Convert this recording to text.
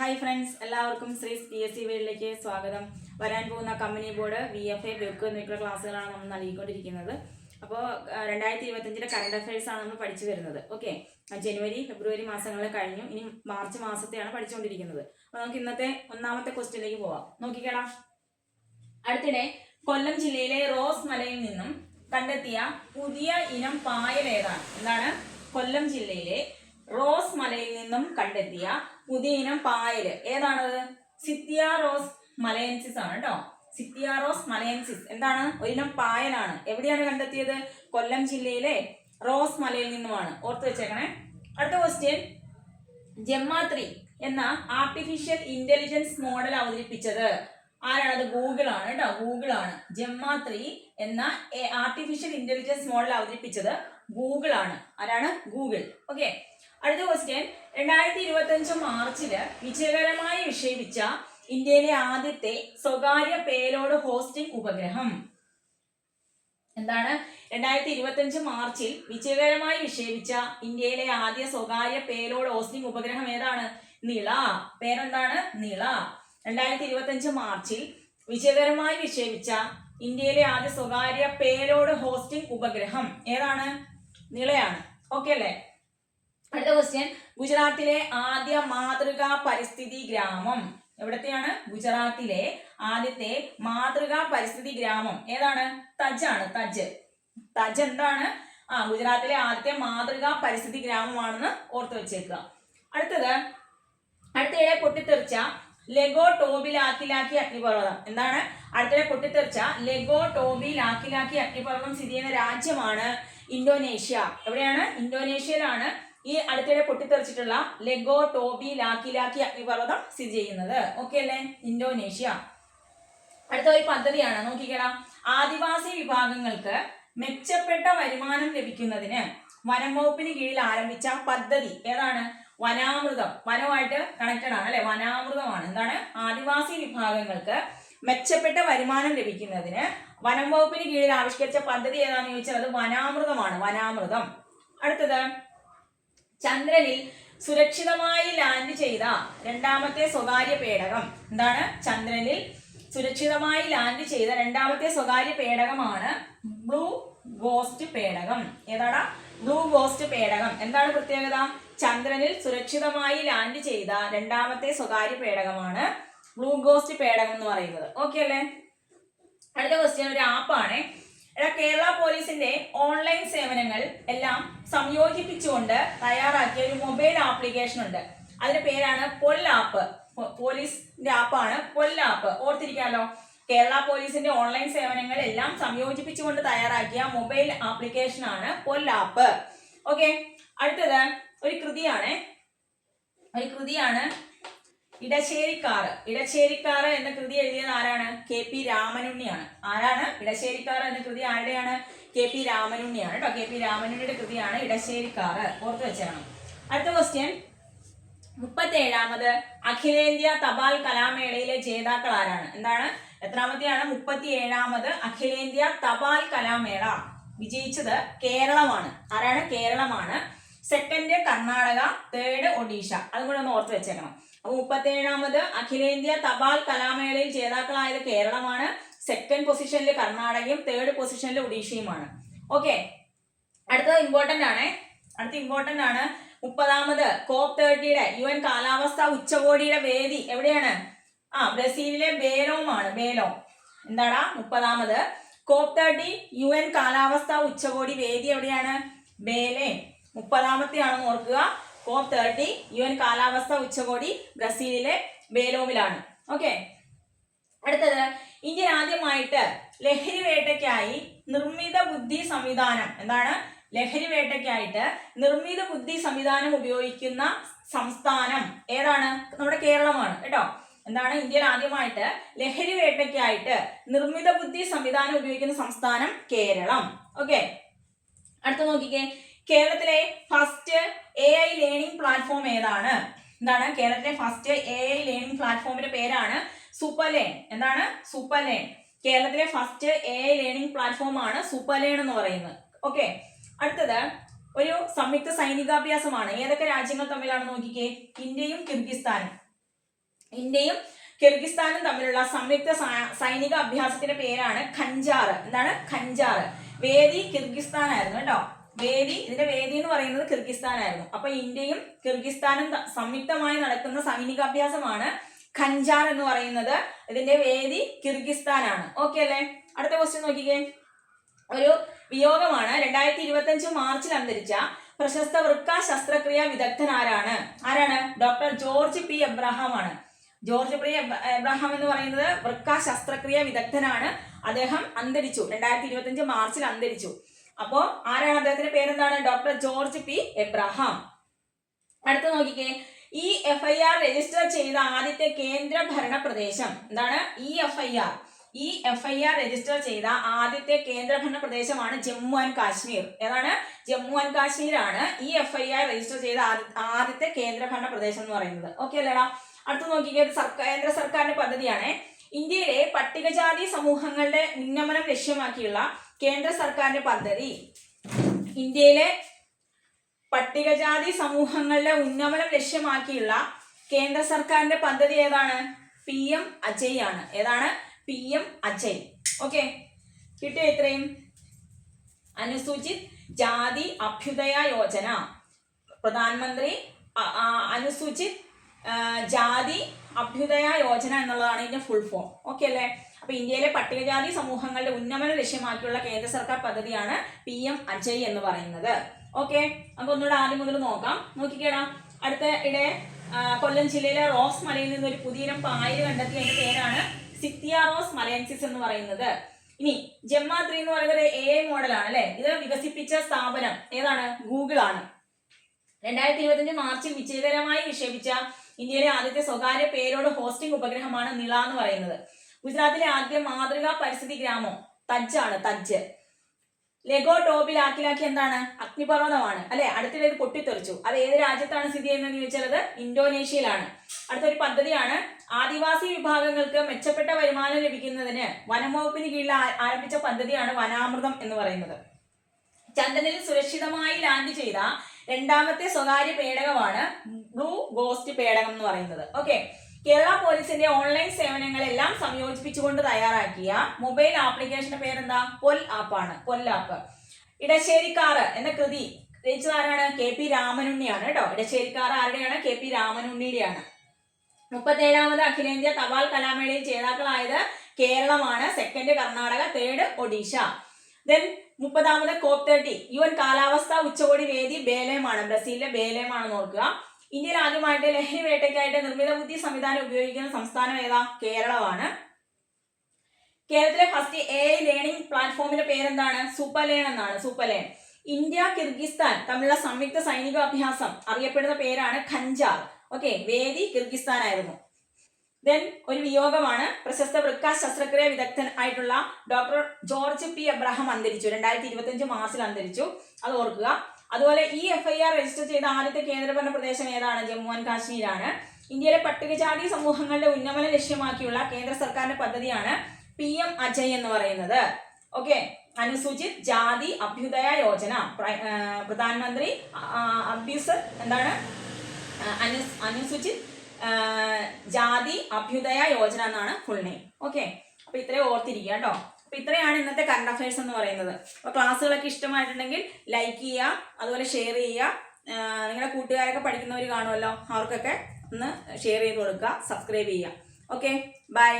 Hi friends, എല്ലാവർക്കും ശ്രീസ് PSC വേൾഡിലേക്ക് സ്വാഗതം. വരാൻ പോകുന്ന കമ്പനി ബോർഡ് VFA ബെക്ക് എന്നിവയ്ക്കുള്ള ക്ലാസ്സുകളാണ് നമ്മൾ നൽകിക്കൊണ്ടിരിക്കുന്നത്. അപ്പോൾ 2025 കറണ്ട് അഫയേഴ്സ് ആണ് നമ്മൾ പഠിച്ചു വരുന്നത്. ഓക്കെ, ജനുവരി ഫെബ്രുവരി മാസങ്ങളിൽ കഴിഞ്ഞു, ഇനി മാർച്ച് മാസത്തെയാണ് പഠിച്ചുകൊണ്ടിരിക്കുന്നത്. അപ്പോൾ നമുക്ക് ഇന്നത്തെ ഒന്നാമത്തെ ക്വസ്റ്റ്യനിലേക്ക് പോവാം. നോക്കിക്കേടാ. അടുത്തിടെ കൊല്ലം ജില്ലയിലെ റോസ് മലയിൽ നിന്നും കണ്ടെത്തിയ പുതിയ ഇനം പായൽ ഏതാണ്? എന്താണ്? കൊല്ലം ജില്ലയിലെ റോസ് മലയിൽ നിന്നും കണ്ടെത്തിയ പുതിയ ഇനം പായല് ഏതാണത്? സിത്തിയാറോസ് മലയൻസിസ് ആണ് കേട്ടോ. സിത്തിയാറോസ് മലയൻസിസ് എന്താണ്? ഒരിനം പായലാണ്. എവിടെയാണ് കണ്ടെത്തിയത്? കൊല്ലം ജില്ലയിലെ റോസ് മലയിൽ നിന്നുമാണ്. ഓർത്ത് വെച്ചേക്കണേ. അടുത്ത ക്വസ്റ്റ്യൻ, ജെമ്മ3 എന്ന ആർട്ടിഫിഷ്യൽ ഇന്റലിജൻസ് മോഡൽ അവതരിപ്പിച്ചത് ആരാണത്? ഗൂഗിൾ ആണ് കേട്ടോ. ഗൂഗിൾ ആണ്. ജെമ്മ3 എന്ന ആർട്ടിഫിഷ്യൽ ഇന്റലിജൻസ് മോഡൽ അവതരിപ്പിച്ചത് ഗൂഗിൾ ആണ്. ആരാണ്? ഗൂഗിൾ. ഓക്കെ, അടുത്ത ക്വസ്റ്റ്യൻ, 2025 മാർച്ചില് വിജയകരമായി വിക്ഷേപിച്ച ഇന്ത്യയിലെ ആദ്യത്തെ സ്വകാര്യ പേലോഡ് ഹോസ്റ്റിംഗ് ഉപഗ്രഹം എന്താണ്? 2025 മാർച്ചിൽ വിജയകരമായി വിക്ഷേപിച്ച ഇന്ത്യയിലെ ആദ്യ സ്വകാര്യ പേലോഡ് ഹോസ്റ്റിംഗ് ഉപഗ്രഹം ഏതാണ്? നിള. പേരെന്താണ്? നിള. 2025 മാർച്ചിൽ വിജയകരമായി വിക്ഷേപിച്ച ഇന്ത്യയിലെ ആദ്യ സ്വകാര്യ പേലോഡ് ഹോസ്റ്റിംഗ് ഉപഗ്രഹം ഏതാണ്? നിളയാണ്. ഓക്കെ അല്ലേ? അടുത്ത ക്വസ്റ്റ്യൻ, ഗുജറാത്തിലെ ആദ്യ മാതൃകാ പരിസ്ഥിതി ഗ്രാമം എവിടത്തെയാണ്? ഗുജറാത്തിലെ ആദ്യത്തെ മാതൃകാ പരിസ്ഥിതി ഗ്രാമം ഏതാണ്? തജ് ആണ്. തജ്. തജ് എന്താണ്? ഗുജറാത്തിലെ ആദ്യത്തെ മാതൃകാ പരിസ്ഥിതി ഗ്രാമമാണെന്ന് ഓർത്തു വെച്ചേക്കുക. അടുത്തിടെ പൊട്ടിത്തെറിച്ച ലെഗോ ടോബി ലാക്കിലാക്കി അഗ്നിപർവ്വതം എന്താണ്? അടുത്തിടെ പൊട്ടിത്തെറിച്ച ലെഗോ ടോബി ലാക്കിലാക്കി അഗ്നിപർവ്വതം സ്ഥിതി ചെയ്യുന്ന രാജ്യമാണ് ഇന്തോനേഷ്യ. എവിടെയാണ്? ഇന്തോനേഷ്യയിലാണ് ഈ അടുത്തിടെ പൊട്ടിത്തെറിച്ചിട്ടുള്ള ലെഗോ ടോബി ലാക്കിലാക്കി അഗ്നിപർവ്വതം സ്ഥിതി ചെയ്യുന്നത്. ഓക്കെ അല്ലേ? ഇന്തോനേഷ്യ. അടുത്ത ഒരു പദ്ധതിയാണ്, നോക്കിക്കടാ. ആദിവാസി വിഭാഗങ്ങൾക്ക് മെച്ചപ്പെട്ട വരുമാനം ലഭിക്കുന്നതിന് വനം വകുപ്പിന് കീഴിൽ ആരംഭിച്ച പദ്ധതി ഏതാണ്? വനാമൃതം. വനവുമായിട്ട് കണക്റ്റഡ് ആണ് അല്ലെ? വനാമൃതമാണ്. എന്താണ്? ആദിവാസി വിഭാഗങ്ങൾക്ക് മെച്ചപ്പെട്ട വരുമാനം ലഭിക്കുന്നതിന് വനം വകുപ്പിന് കീഴിൽ ആവിഷ്കരിച്ച പദ്ധതി ഏതാണെന്ന് ചോദിച്ചാൽ അത് വനാമൃതമാണ്. വനാമൃതം. അടുത്തത്, ചന്ദ്രനിൽ സുരക്ഷിതമായി ലാൻഡ് ചെയ്ത രണ്ടാമത്തെ സ്വകാര്യ പേടകം എന്താണ്? ചന്ദ്രനിൽ സുരക്ഷിതമായി ലാൻഡ് ചെയ്ത രണ്ടാമത്തെ സ്വകാര്യ പേടകമാണ് ബ്ലൂ ഗോസ്റ്റ് പേടകം. ഏതാണ്? ബ്ലൂ ഗോസ്റ്റ് പേടകം. എന്താണ് പ്രത്യേകത? ചന്ദ്രനിൽ സുരക്ഷിതമായി ലാൻഡ് ചെയ്ത രണ്ടാമത്തെ സ്വകാര്യ പേടകമാണ് ബ്ലൂ ഗോസ്റ്റ് പേടകം എന്ന് പറയുന്നത്. ഓക്കെ അല്ലേ? അടുത്ത ക്വസ്റ്റ്യൻ ഒരു ആപ്പാണ്. കേരള പോലീസിന്റെ ഓൺലൈൻ സേവനങ്ങൾ എല്ലാം സംയോജിപ്പിച്ചുകൊണ്ട് തയ്യാറാക്കിയ ഒരു മൊബൈൽ ആപ്ലിക്കേഷൻ ഉണ്ട്. അതിന്റെ പേരാണ് പൊല്ലാപ്പ്. പോലീസിന്റെ ആപ്പാണ് പൊല്ലാപ്പ്. ഓർത്തിരിക്കാമല്ലോ. കേരള പോലീസിന്റെ ഓൺലൈൻ സേവനങ്ങൾ എല്ലാം സംയോജിപ്പിച്ചുകൊണ്ട് തയ്യാറാക്കിയ മൊബൈൽ ആപ്ലിക്കേഷൻ ആണ് പൊല്ലാപ്പ്. ഓക്കെ, അടുത്തത് ഒരു കൃതിയാണ്. ഇടശ്ശേരിക്കാറ്. ഇടശ്ശേരിക്കാറ് എന്ന കൃതി എഴുതിയത് ആരാണ്? KP രാമനുണ്ണിയാണ്. ആരാണ്? ഇടശ്ശേരിക്കാറ് എന്ന കൃതി ആരുടെയാണ്? KP രാമനുണ്ണിയാണ് കേട്ടോ. KP രാമനുണ്ണിയുടെ കൃതിയാണ് ഇടശ്ശേരിക്കാറ്. ഓർത്ത് വെച്ചേക്കണം. അടുത്ത ക്വസ്റ്റ്യൻ, 37ാമത് അഖിലേന്ത്യാ തപാൽ കലാമേളയിലെ ജേതാക്കൾ ആരാണ്? എന്താണ്? എത്രാമത്തെയാണ്? 37ാമത് അഖിലേന്ത്യാ തപാൽ കലാമേള വിജയിച്ചത് കേരളമാണ്. ആരാണ്? കേരളമാണ്. Second Karnataka, third Odisha. അതും കൂടെ ഒന്ന് ഓർത്ത് വെച്ചേക്കണം. അപ്പൊ 37ാമത് അഖിലേന്ത്യാ തപാൽ കലാമേളയിൽ ജേതാക്കളായത് കേരളമാണ്. സെക്കൻഡ് പൊസിഷനിൽ കർണാടകയും തേർഡ് പൊസിഷനിൽ ഒഡീഷയുമാണ്. ഓക്കെ, അടുത്തത് ഇമ്പോർട്ടന്റ് ആണ്. 30ാമത് COP30 UN കാലാവസ്ഥാ ഉച്ചകോടിയുടെ വേദി എവിടെയാണ്? ബ്രസീലിലെ ബേലോമാണ്. ബേലോം. എന്താടാ? 30ാമത് COP30 UN കാലാവസ്ഥാ ഉച്ചകോടി വേദി എവിടെയാണ്? ബേലേം. 30ാമത്തെ ആണെന്ന് ഓർക്കുക. COP30 UN കാലാവസ്ഥാ ഉച്ചകോടി ബ്രസീലിലെ ബേലോമിലാണ്. ഓക്കെ, അടുത്തത്, ഇന്ത്യ ആദ്യമായിട്ട് ലഹരി വേട്ടയ്ക്കായി നിർമ്മിത ബുദ്ധി സംവിധാനം എന്താണ്? ലഹരി വേട്ടയ്ക്കായിട്ട് നിർമ്മിത ബുദ്ധി സംവിധാനം ഉപയോഗിക്കുന്ന സംസ്ഥാനം ഏതാണ്? നമ്മുടെ കേരളമാണ് കേട്ടോ. എന്താണ്? ഇന്ത്യയിൽ ആദ്യമായിട്ട് ലഹരി വേട്ടയ്ക്കായിട്ട് നിർമ്മിത ബുദ്ധി സംവിധാനം ഉപയോഗിക്കുന്ന സംസ്ഥാനം കേരളം. ഓക്കെ, അടുത്ത നോക്കിക്കേ. കേരളത്തിലെ ഫസ്റ്റ് AI ലേണിംഗ് പ്ലാറ്റ്ഫോം ഏതാണ്? എന്താണ്? കേരളത്തിലെ ഫസ്റ്റ് AI ലേണിംഗ് പ്ലാറ്റ്ഫോമിന്റെ പേരാണ് സൂപ്പർലേൺ. എന്താണ്? സൂപ്പർലേൺ. കേരളത്തിലെ ഫസ്റ്റ് AI ലേണിംഗ് പ്ലാറ്റ്ഫോം ആണ് സൂപ്പർലേൺ എന്ന് പറയുന്നത്. ഓക്കെ, അടുത്തത് ഒരു സംയുക്ത സൈനികാഭ്യാസമാണ്. ഏതൊക്കെ രാജ്യങ്ങൾ തമ്മിലാണ് നോക്കിക്കേ? ഇന്ത്യയും കിർഗിസ്ഥാനും. ഇന്ത്യയും കിർഗിസ്ഥാനും തമ്മിലുള്ള സംയുക്ത സൈനിക അഭ്യാസത്തിന്റെ പേരാണ് ഖഞ്ചാർ. എന്താണ്? ഖഞ്ചാർ. വേദി കിർഗിസ്ഥാൻ ആയിരുന്നു കേട്ടോ. ഇതിന്റെ വേദി എന്ന് പറയുന്നത് കിർഗിസ്ഥാൻ ആയിരുന്നു. അപ്പൊ ഇന്ത്യയും കിർഗിസ്ഥാനും സംയുക്തമായി നടക്കുന്ന സൈനികാഭ്യാസമാണ് ഖഞ്ചാർ എന്ന് പറയുന്നത്. ഇതിന്റെ വേദി കിർഗിസ്ഥാൻ ആണ്. ഓക്കെ അല്ലേ? അടുത്ത ക്വസ്റ്റ്യൻ നോക്കിക്കേ. ഒരു വിയോഗമാണ്. 2025 മാർച്ചിൽ അന്തരിച്ച പ്രശസ്ത വൃക്ക ശസ്ത്രക്രിയ വിദഗ്ധൻ ആരാണ്? ഡോക്ടർ ജോർജ് പി എബ്രഹാം ആണ്. ജോർജ് പി എബ്രഹാം എന്ന് പറയുന്നത് വൃക്ക ശസ്ത്രക്രിയ വിദഗ്ധനാണ്. അദ്ദേഹം അന്തരിച്ചു. 2025 മാർച്ചിൽ അന്തരിച്ചു. അപ്പോ ആരാണ്? അദ്ദേഹത്തിന്റെ പേരെന്താണ്? Doctor George P Abraham. അടുത്ത നോക്കിക്കേ. ഈ FIR രജിസ്റ്റർ ചെയ്ത ആദ്യത്തെ കേന്ദ്ര ഭരണ പ്രദേശം എന്താണ്? ഈ FIR രജിസ്റ്റർ ചെയ്ത ആദ്യത്തെ കേന്ദ്രഭരണ പ്രദേശമാണ് ജമ്മു ആൻഡ് കാശ്മീർ. ഏതാണ്? ജമ്മു ആൻഡ് കാശ്മീർ ആണ് ഈ FIR രജിസ്റ്റർ ചെയ്ത ആദ്യത്തെ കേന്ദ്രഭരണ പ്രദേശം എന്ന് പറയുന്നത്. ഓക്കെ അല്ലേടാ? അടുത്ത് നോക്കിക്കേ. കേന്ദ്ര സർക്കാരിന്റെ പദ്ധതിയാണ്. ഇന്ത്യയിലെ പട്ടികജാതി സമൂഹങ്ങളുടെ ഉന്നമനം ലക്ഷ്യമാക്കിയുള്ള കേന്ദ്ര സർക്കാരിന്റെ പദ്ധതി. ഇന്ത്യയിലെ പട്ടികജാതി സമൂഹങ്ങളുടെ ഉന്നമനം ലക്ഷ്യമാക്കിയുള്ള കേന്ദ്ര സർക്കാരിന്റെ പദ്ധതി ഏതാണ്? PM അജയ് ആണ്. ഏതാണ്? PM അജയ്. ഓക്കെ, കിട്ടിയോ ഇത്രയും? അനുസൂചിത് ജാതി അഭ്യുദയ യോജന, പ്രധാനമന്ത്രി അനുസൂചിത് ജാതി അഭ്യുദയ യോജന എന്നുള്ളതാണ് ഇതിന്റെ ഫുൾ ഫോം. ഓക്കെ അല്ലേ? അപ്പൊ ഇന്ത്യയിലെ പട്ടികജാതി സമൂഹങ്ങളുടെ ഉന്നമനം ലക്ഷ്യമാക്കിയുള്ള കേന്ദ്ര സർക്കാർ പദ്ധതിയാണ് PM അജയ് എന്ന് പറയുന്നത്. ഓക്കെ, നമുക്ക് ഒന്നുകൂടെ ആദ്യം മുതൽ നോക്കാം. നോക്കിക്കേടാ. അടുത്ത ഇടെ കൊല്ലം ജില്ലയിലെ റോസ് മലയിൽ നിന്ന് ഒരു പുതിയിനം പായൽ കണ്ടെത്തി. അതിന്റെ പേരാണ് സിത്തിയാറോസ് മലയൻസിസ് എന്ന് പറയുന്നത്. ഇനി ജെമ്മ3 എന്ന് പറയുന്നത് AI മോഡലാണ് അല്ലെ. ഇത് വികസിപ്പിച്ച സ്ഥാപനം ഏതാണ്? ഗൂഗിൾ ആണ്. 2025 മാർച്ചിൽ വിജയകരമായി വിക്ഷേപിച്ച ഇന്ത്യയിലെ ആദ്യത്തെ സ്വകാര്യ പേരോട് ഹോസ്റ്റിംഗ് ഉപഗ്രഹമാണ് നിള എന്ന് പറയുന്നത്. ഗുജറാത്തിലെ ആദ്യ മാതൃകാ പരിസ്ഥിതി ഗ്രാമം തജ് ആണ്. തജ്. ലെഗോ ടോബിലാക്കിലാക്കി എന്താണ്? അഗ്നിപർവ്വതമാണ് അല്ലെ. അടുത്തിടെ ഇത് പൊട്ടിത്തെറിച്ചു. അത് ഏത് രാജ്യത്താണ് സ്ഥിതി ചെയ്യുന്നതെന്ന് ചോദിച്ചാൽ അത് ഇന്തോനേഷ്യയിലാണ്. അടുത്തൊരു പദ്ധതിയാണ്. ആദിവാസി വിഭാഗങ്ങൾക്ക് മെച്ചപ്പെട്ട വരുമാനം ലഭിക്കുന്നതിന് വനംവകുപ്പിന് കീഴിൽ ആരംഭിച്ച പദ്ധതിയാണ് വനാമൃതം എന്ന് പറയുന്നത്. ചന്ദ്രനിൽ സുരക്ഷിതമായി ലാൻഡ് ചെയ്ത രണ്ടാമത്തെ സ്വകാര്യ പേടകമാണ് ബ്ലൂ ഗോസ്റ്റ് പേടകം എന്ന് പറയുന്നത്. ഓക്കെ, കേരള പോലീസിന്റെ ഓൺലൈൻ സേവനങ്ങളെല്ലാം സംയോജിപ്പിച്ചുകൊണ്ട് തയ്യാറാക്കിയ മൊബൈൽ ആപ്ലിക്കേഷന്റെ പേരെന്താ? പൊൽ ആപ്പ് ആണ്. പൊൽ ആപ്പ്. ഇടശ്ശേരിക്കാറ് എന്ന കൃതി രചിച്ചത് ആരാണ്? KP രാമനുണ്ണിയാണ് കേട്ടോ. ഇടശ്ശേരിക്കാറ് ആരുടെയാണ്? KP രാമനുണ്ണിയുടെയാണ്. 37ാമത് അഖിലേന്ത്യാ തപാൽ കലാമേളയിൽ ജേതാക്കളായത് കേരളമാണ്. Second Karnataka, third Odisha. Then 30ാമത് COP30 UN കാലാവസ്ഥാ ഉച്ചകോടി വേദി ബേലേമാണ്. ബ്രസീലിലെ ബേലേമാണെന്ന് ഓർക്കുക. ഇന്ത്യയിൽ ആദ്യമായിട്ട് ലഹരി വേട്ടയ്ക്കായിട്ട് നിർമ്മിത ബുദ്ധി സംവിധാനം ഉപയോഗിക്കുന്ന സംസ്ഥാനം ഏതാ? കേരളമാണ്. കേരളത്തിലെ ഫസ്റ്റ് AI ലേണിംഗ് പ്ലാറ്റ്ഫോമിന്റെ പേരെന്താണ്? സൂപ്പർലേൺ എന്നാണ്. സൂപ്പർലേൺ. ഇന്ത്യ കിർഗിസ്ഥാൻ തമ്മിലുള്ള സംയുക്ത സൈനിക അഭ്യാസം അറിയപ്പെടുന്ന പേരാണ് ഖഞ്ചാർ. ഓക്കെ, വേദി കിർഗിസ്ഥാൻ ആയിരുന്നു. ദെൻ ഒരു വിയോഗമാണ്. പ്രശസ്ത വൃക്ക ശസ്ത്രക്രിയ വിദഗ്ധൻ ആയിട്ടുള്ള ഡോക്ടർ ജോർജ് പി എബ്രഹാം അന്തരിച്ചു. 2025 മാർച്ചിൽ അന്തരിച്ചു. അത് ഓർക്കുക. അതുപോലെ ഈ FIR രജിസ്റ്റർ ചെയ്ത ആദ്യത്തെ കേന്ദ്രഭരണ പ്രദേശം ഏതാണ്? ജമ്മു ആൻഡ് കാശ്മീർ ആണ്. ഇന്ത്യയിലെ പട്ടികജാതി സമൂഹങ്ങളുടെ ഉന്നമനം ലക്ഷ്യമാക്കിയുള്ള കേന്ദ്ര സർക്കാരിന്റെ പദ്ധതിയാണ് PM അജയ് എന്ന് പറയുന്നത്. ഓക്കെ, അനുസൂചിത് ജാതി അഭ്യുദയ യോജന, പ്രധാനമന്ത്രി എന്താണ്? അനുസൂചിത് ജാതി അഭ്യുദയ യോജന എന്നാണ് ഫുൾ നെയിം. ഓക്കെ, അപ്പൊ ഇത്രയും ഓർത്തിരിക്കുക കേട്ടോ. അപ്പൊ ഇത്രയാണ് ഇന്നത്തെ കറണ്ട് അഫയേഴ്സ് എന്ന് പറയുന്നത്. അപ്പൊ ക്ലാസ്സുകളൊക്കെ ഇഷ്ടമായിട്ടുണ്ടെങ്കിൽ ലൈക്ക് ചെയ്യുക, അതുപോലെ ഷെയർ ചെയ്യുക. നിങ്ങളുടെ കൂട്ടുകാരൊക്കെ പഠിക്കുന്നവർ കാണുമല്ലോ, അവർക്കൊക്കെ ഒന്ന് ഷെയർ ചെയ്ത് കൊടുക്കുക, സബ്സ്ക്രൈബ് ചെയ്യുക. Okay, by.